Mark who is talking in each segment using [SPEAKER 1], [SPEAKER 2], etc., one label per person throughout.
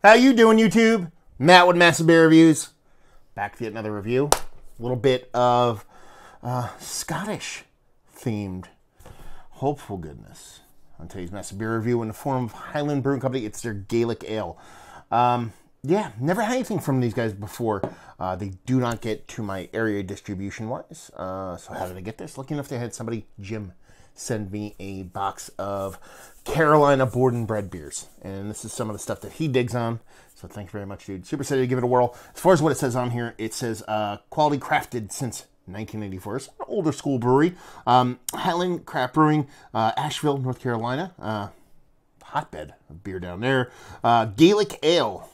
[SPEAKER 1] How you doing, YouTube? Matt with Massive Beer Reviews. Back to yet another review. A little bit of Scottish themed hopeful goodness on today's Massive Beer Review in the form of Highland Brewing Company. It's their Gaelic Ale. Yeah, never had anything from these guys before. They do not get to my area distribution-wise. So how did I get this? Lucky enough they had somebody, Jim, send me a box of Carolina board and bread beers. And this is some of the stuff that he digs on. So thank you very much, dude. Super excited to give it a whirl. As far as what it says on here, it says quality crafted since 1994. It's an older school brewery. Highland Craft Brewing, Asheville, North Carolina. Hotbed of beer down there. Gaelic Ale.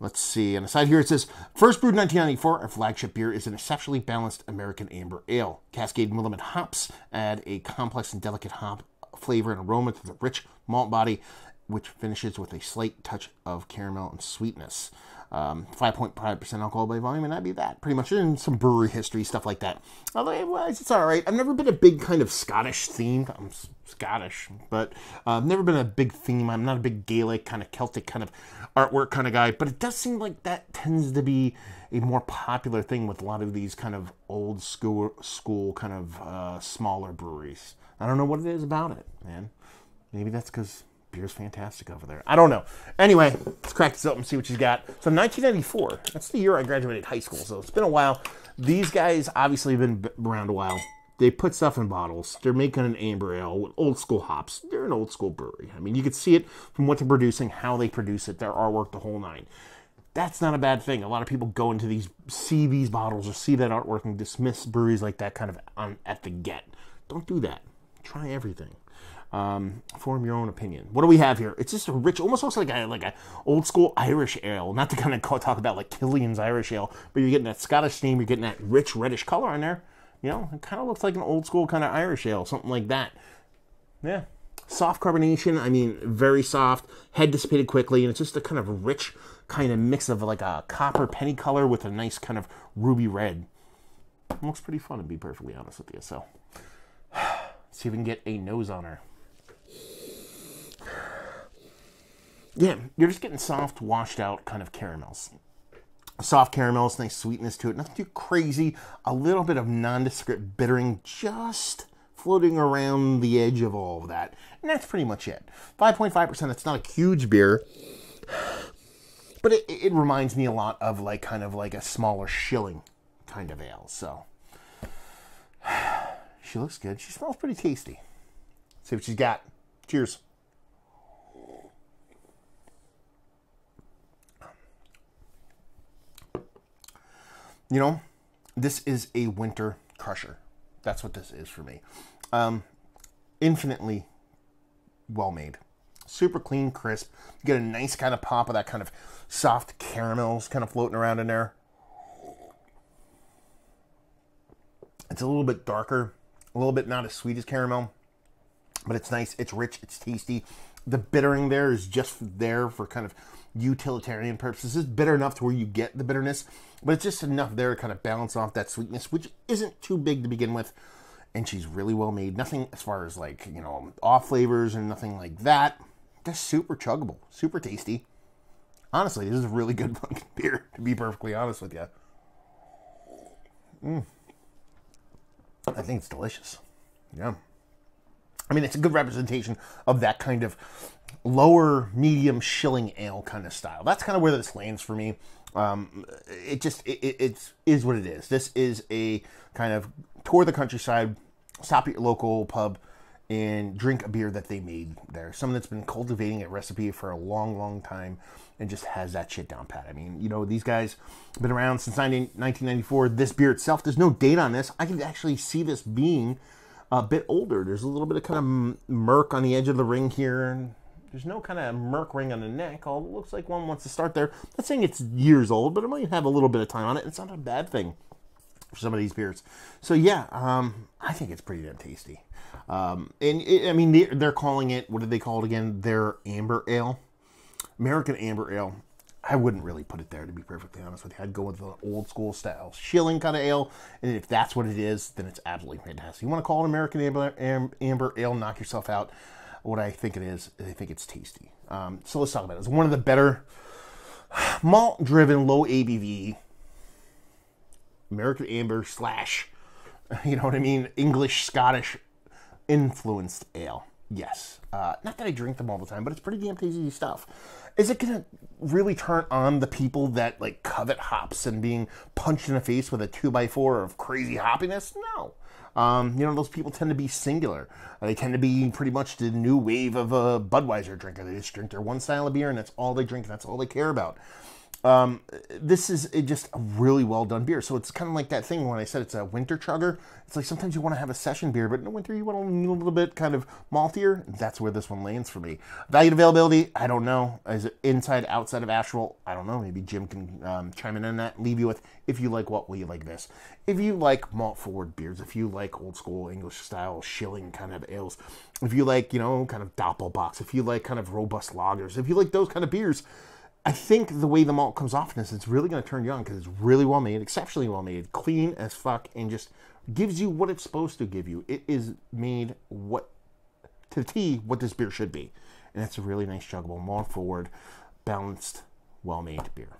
[SPEAKER 1] Let's see. On the side here it says, first brewed 1994, our flagship beer is an exceptionally balanced American amber ale. Cascade Willamette hops add a complex and delicate hop flavor and aroma to the rich malt body, which finishes with a slight touch of caramel and sweetness. 5.5% alcohol by volume, and that'd be that. Pretty much in some brewery history, stuff like that. Otherwise, it's all right. I've never been a big kind of Scottish theme. I'm Scottish, but I've never been a big theme. I'm not a big Gaelic, kind of Celtic kind of artwork kind of guy, but it does seem like that tends to be a more popular thing with a lot of these kind of old school kind of smaller breweries. I don't know what it is about it, man. Maybe that's because beer's fantastic over there. I don't know. Anyway, let's crack this up and see what she's got. So 1994, that's the year I graduated high school, so it's been a while. These guys obviously have been around a while. They put stuff in bottles. They're making an amber ale with old school hops. They're an old school brewery. I mean, you can see it from what they're producing, how they produce it, their artwork, the whole nine. That's not a bad thing. A lot of people go into these, see these bottles or see that artwork and dismiss breweries like that kind of at the get. Don't do that. Try everything. Form your own opinion. What do we have here? It's just a rich, almost looks like a old school Irish ale. Not to kind of talk about like Killian's Irish ale, but you're getting that Scottish steam. You're getting that rich reddish color in there. You know, it kind of looks like an old school kind of Irish ale, something like that. Yeah, soft carbonation. I mean, very soft. Head dissipated quickly, and it's just a kind of rich kind of mix of like a copper penny color with a nice kind of ruby red. It looks pretty fun, to be perfectly honest with you. So, see if we can get a nose on her. Yeah, you're just getting soft, washed out kind of caramels. Soft caramels, nice sweetness to it. Nothing too crazy. A little bit of nondescript bittering just floating around the edge of all of that. And that's pretty much it. 5.5%, it's not a huge beer. But it reminds me a lot of like kind of like a smaller shilling kind of ale. So, she looks good. She smells pretty tasty. Let's see what she's got. Cheers. You know, this is a winter crusher. That's what this is for me. Infinitely well made. Super clean, crisp. You get a nice kind of pop of that kind of soft caramels kind of floating around in there. It's a little bit darker. A little bit not as sweet as caramel. But it's nice. It's rich. It's tasty. The bittering there is just there for kind of utilitarian purposes. It's bitter enough to where you get the bitterness, but it's just enough there to kind of balance off that sweetness, which isn't too big to begin with. And she's really well made. Nothing as far as like, you know, off flavors and nothing like that. Just super chuggable, super tasty. Honestly, this is a really good fucking beer, to be perfectly honest with you. I think it's delicious. Yeah. I mean, it's a good representation of that kind of lower, medium, shilling ale kind of style. That's kind of where this lands for me. It is what it is. This is a kind of tour the countryside, stop at your local pub, and drink a beer that they made there. Someone that's been cultivating a recipe for a long, long time and just has that shit down pat. I mean, you know, these guys have been around since 1994. This beer itself, there's no date on this. I can actually see this being a bit older. There's a little bit of kind of murk on the edge of the ring here. There's no kind of murk ring on the neck. Although it looks like one wants to start there. I'm not saying it's years old, but it might have a little bit of time on it. It's not a bad thing for some of these beers. So yeah, I think it's pretty damn tasty. I mean, they're calling it, what did they call it again? Their amber ale. American amber ale. I wouldn't really put it there, to be perfectly honest with you. I'd go with the old school style shilling kind of ale, and if that's what it is, then it's absolutely fantastic. You want to call it American amber ale, knock yourself out. what I think it is I think it's tasty. So let's talk about it. It's one of the better malt-driven, low ABV American amber / you know what I mean, English, Scottish influenced ale. Yes. Not that I drink them all the time, but it's pretty damn tasty stuff. Is it going to really turn on the people that like covet hops and being punched in the face with a 2x4 of crazy hoppiness? No. You know, those people tend to be singular. They tend to be pretty much the new wave of a Budweiser drinker. They just drink their one style of beer and that's all they drink and that's all they care about. This is just a really well done beer. So it's kind of like that thing when I said it's a winter chugger. It's like sometimes you want to have a session beer, but in the winter you want to need a little bit kind of maltier. That's where this one lands for me. Value and availability, I don't know. Is it inside, outside of Asheville? I don't know. Maybe Jim can chime in on that and leave you with, if you like what, will you like this? If you like malt forward beers, if you like old school English style shilling kind of ales, if you like, you know, kind of doppelbocks, if you like kind of robust lagers, if you like those kind of beers, I think the way the malt comes off in this, it's really going to turn you on because it's really well made, exceptionally well made, clean as fuck, and just gives you what it's supposed to give you. It is made what to the T what this beer should be, and it's a really nice chuggable, malt forward, balanced, well made beer.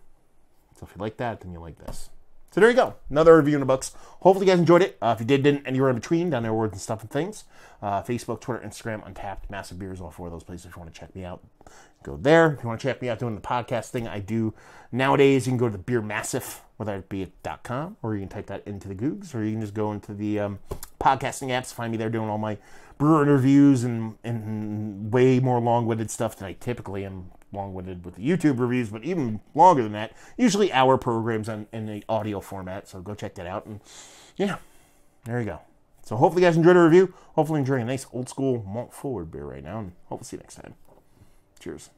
[SPEAKER 1] So if you like that, then you like this. So there you go, another review in the books. Hopefully you guys enjoyed it. If you didn't, anywhere in between, down there, words and stuff and things. Facebook, Twitter, Instagram, Untapped, Massive Beers, all four of those places. If you want to check me out, go there. If you want to check me out doing the podcast thing I do nowadays, you can go to the Beer Massive, whether it be .com, or you can type that into the Googs, or you can just go into the podcasting apps, find me there doing all my brewer interviews and way more long-winded stuff than I typically am long-winded with the YouTube reviews, but even longer than that. Usually hour programs in the audio format, so go check that out. And yeah, there you go. So hopefully you guys enjoyed the review. Hopefully enjoying a nice old school malt forward beer right now, and hope to see you next time. Cheers.